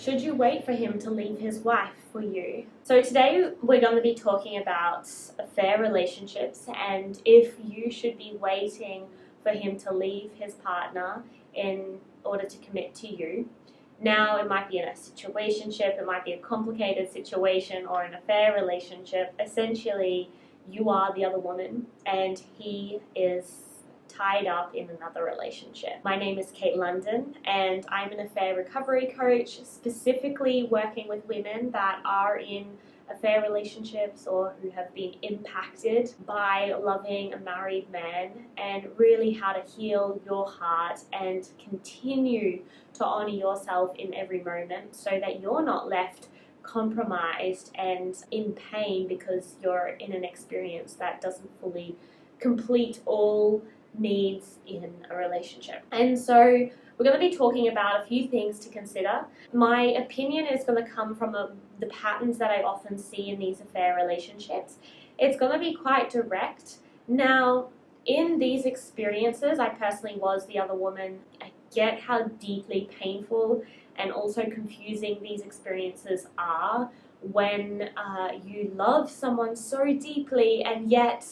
Should you wait for him to leave his wife for you? So today we're going to be talking about affair relationships and if you should be waiting for him to leave his partner in order to commit to you. Now, it might be in a situationship, it might be a complicated situation or an affair relationship. Essentially, you are the other woman and he is tied up in another relationship. My name is Kate London and I'm an affair recovery coach, specifically working with women that are in affair relationships or who have been impacted by loving a married man, and really how to heal your heart and continue to honor yourself in every moment so that you're not left compromised and in pain because you're in an experience that doesn't fully complete all needs in a relationship. And so we're going to be talking about a few things to consider. My opinion is going to come from the patterns that I often see in these affair relationships. It's going to be quite direct. Now, in these experiences, I personally was the other woman. I get how deeply painful and also confusing these experiences are when you love someone so deeply and yet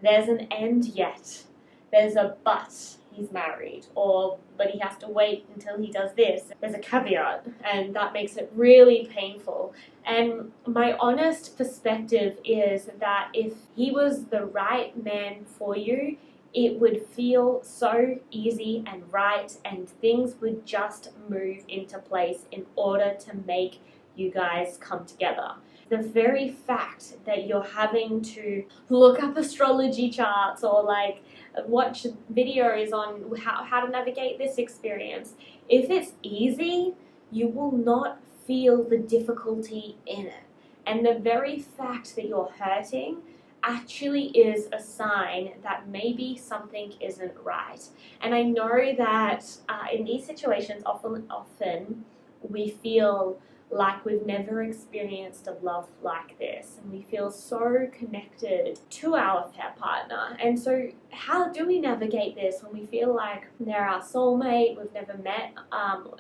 there's an end yet. There's a but, he's married, or but he has to wait until he does this. There's a caveat, and that makes it really painful. And my honest perspective is that if he was the right man for you, it would feel so easy and right, and things would just move into place in order to make you guys come together. The very fact that you're having to look up astrology charts or like watch videos on how to navigate this experience, if it's easy, you will not feel the difficulty in it. And the very fact that you're hurting actually is a sign that maybe something isn't right. And I know that in these situations often we feel like we've never experienced a love like this, and we feel so connected to our affair partner. And so how do we navigate this when we feel like they're our soulmate, we've never met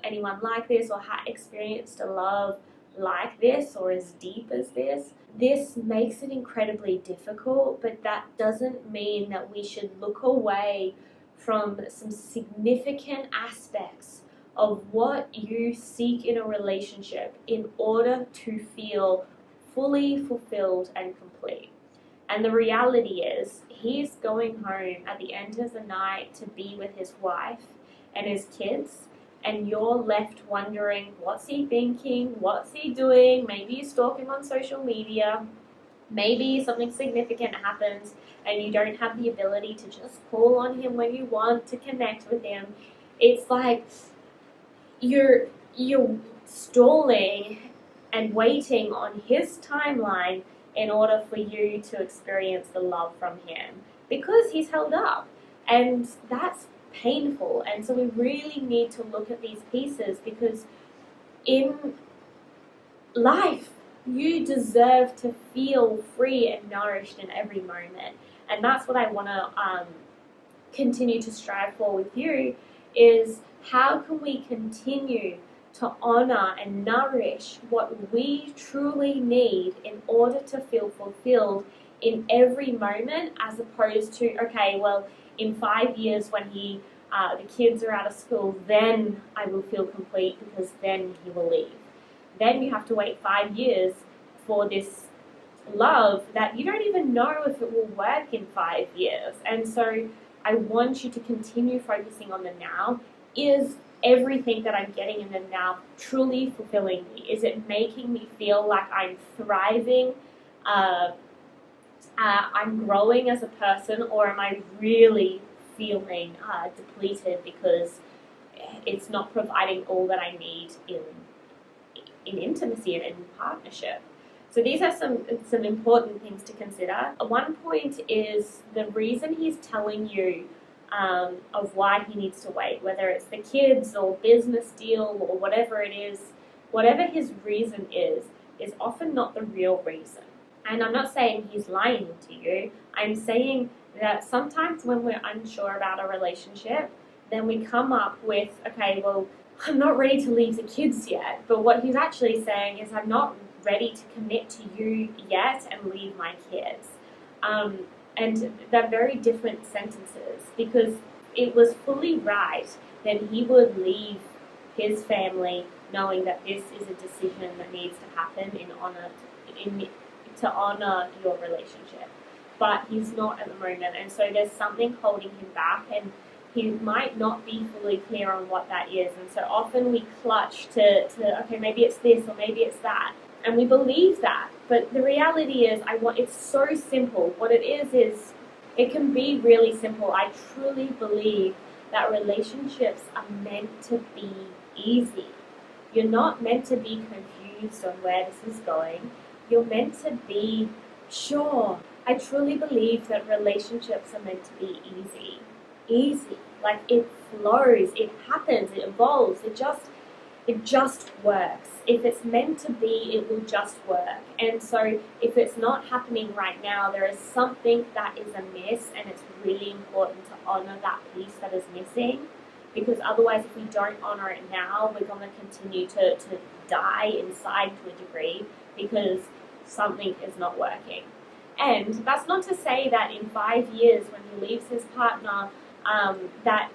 anyone like this or experienced a love like this or as deep as this? This makes it incredibly difficult, but that doesn't mean that we should look away from some significant aspects of what you seek in a relationship in order to feel fully fulfilled and complete. And the reality is, he's going home at the end of the night to be with his wife and his kids, and you're left wondering, what's he thinking? What's he doing? Maybe he's stalking on social media. Maybe something significant happens and you don't have the ability to just call on him when you want to connect with him. It's like you're stalling and waiting on his timeline in order for you to experience the love from him because he's held up, and that's painful. And so we really need to look at these pieces, because in life you deserve to feel free and nourished in every moment, and that's what I want to continue to strive for with you, is how can we continue to honor and nourish what we truly need in order to feel fulfilled in every moment, as opposed to, okay, well, in 5 years when the kids are out of school, then I will feel complete because then he will leave. Then you have to wait 5 years for this love that you don't even know if it will work in 5 years. And so I want you to continue focusing on the now. Is everything that I'm getting in the now truly fulfilling me? Is it making me feel like I'm thriving? I'm growing as a person, or am I really feeling depleted because it's not providing all that I need in intimacy and in partnership? So these are some important things to consider. One point is the reason he's telling you of why he needs to wait, whether it's the kids or business deal or whatever it is, whatever his reason is often not the real reason. And I'm not saying he's lying to you. I'm saying that sometimes when we're unsure about a relationship, then we come up with, okay, well, I'm not ready to leave the kids yet. But what he's actually saying is, I'm not ready to commit to you yet and leave my kids. And they're very different sentences, because it was fully right that he would leave his family knowing that this is a decision that needs to happen to honor your relationship. But he's not at the moment, and so there's something holding him back, and he might not be fully clear on what that is. And so often we clutch to okay, maybe it's this or maybe it's that, and we believe that. But the reality is, it's so simple. What it is it can be really simple. I truly believe that relationships are meant to be easy. You're not meant to be confused on where this is going. You're meant to be sure. I truly believe that relationships are meant to be easy. Easy. Like, it flows, it happens, it evolves, it just works. If it's meant to be, it will just work. And so if it's not happening right now, there is something that is amiss, and it's really important to honor that piece that is missing. Because otherwise, if we don't honor it now, we're going to continue to die inside to a degree, because something is not working. And that's not to say that in 5 years, when he leaves his partner, that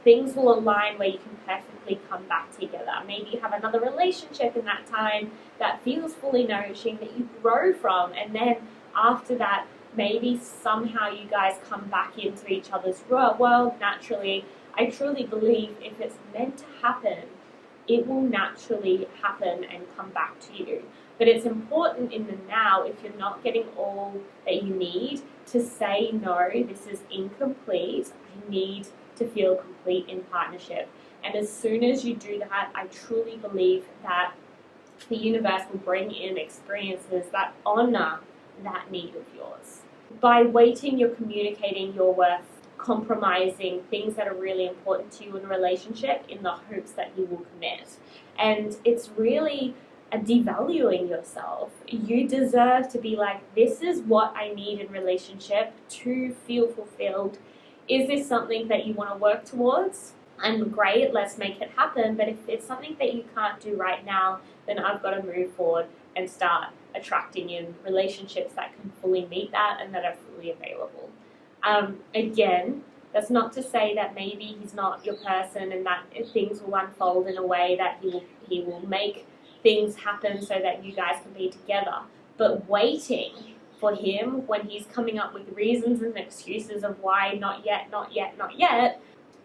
things will align where you can perfectly come back together. Maybe you have another relationship in that time that feels fully nourishing, that you grow from, and then after that, maybe somehow you guys come back into each other's world naturally. I truly believe if it's meant to happen, it will naturally happen and come back to you. But it's important in the now, if you're not getting all that you need, to say, no, this is incomplete. I need to feel complete in partnership. And as soon as you do that, I truly believe that the universe will bring in experiences that honor that need of yours. By waiting, you're communicating your worth, compromising things that are really important to you in a relationship in the hopes that you will commit. And it's really devaluing yourself. You deserve to be like, this is what I need in relationship to feel fulfilled. Is this something that you want to work towards? And great, let's make it happen. But if it's something that you can't do right now, then I've got to move forward and start attracting in relationships that can fully meet that and that are fully available. Again, that's not to say that maybe he's not your person and that things will unfold in a way that he will make things happen so that you guys can be together. But waiting for him when he's coming up with reasons and excuses of why not yet,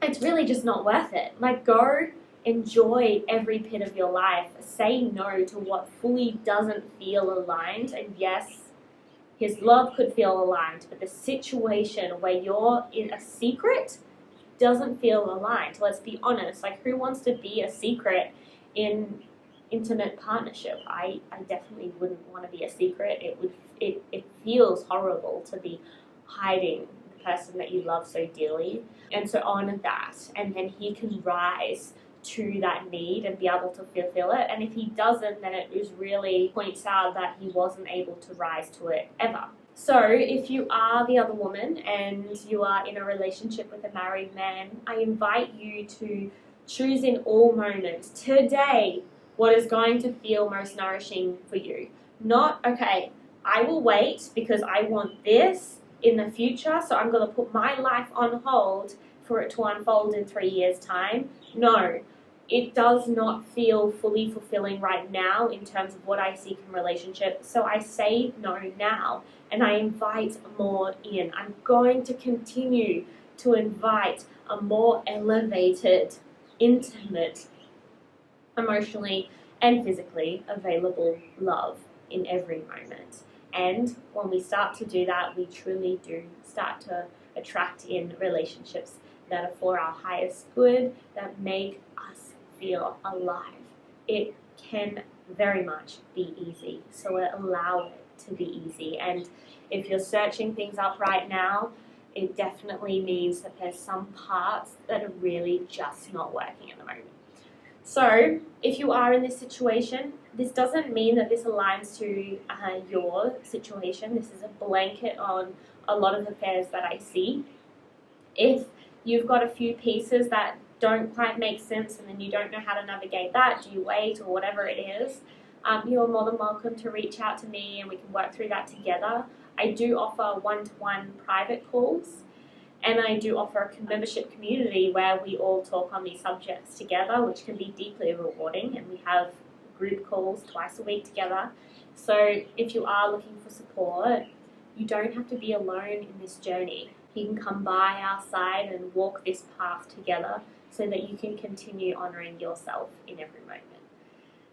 it's really just not worth it. Like, go enjoy every bit of your life. Say no to what fully doesn't feel aligned. And yes, his love could feel aligned, but the situation where you're in a secret doesn't feel aligned. Let's be honest. Like, who wants to be a secret in intimate partnership? I definitely wouldn't want to be a secret. It feels horrible to be hiding the person that you love so dearly. And so honor that, and then he can rise to that need and be able to fulfill it. And if he doesn't, then it is really points out that he wasn't able to rise to it ever. So if you are the other woman and you are in a relationship with a married man, I invite you to choose in all moments today what is going to feel most nourishing for you. Not, okay, I will wait because I want this in the future, so I'm going to put my life on hold for it to unfold in 3 years' time. No, it does not feel fully fulfilling right now in terms of what I seek in relationship. So I say no now, and I invite more in. I'm going to continue to invite a more elevated, intimate, emotionally and physically available love in every moment. And when we start to do that, we truly do start to attract in relationships that are for our highest good, that make us feel alive. It can very much be easy, so allow it to be easy. And if you're searching things up right now, it definitely means that there's some parts that are really just not working at the moment. So if you are in this situation, this doesn't mean that this aligns to your situation. This is a blanket on a lot of affairs that I see. If you've got a few pieces that don't quite make sense and then you don't know how to navigate that, do you wait or whatever it is, you're more than welcome to reach out to me and we can work through that together. I do offer one-to-one private calls, and I do offer a membership community where we all talk on these subjects together, which can be deeply rewarding, and we have group calls twice a week together. So if you are looking for support, you don't have to be alone in this journey. You can come by our side and walk this path together so that you can continue honouring yourself in every moment.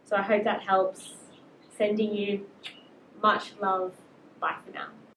So I hope that helps. Sending you much love. Bye for now.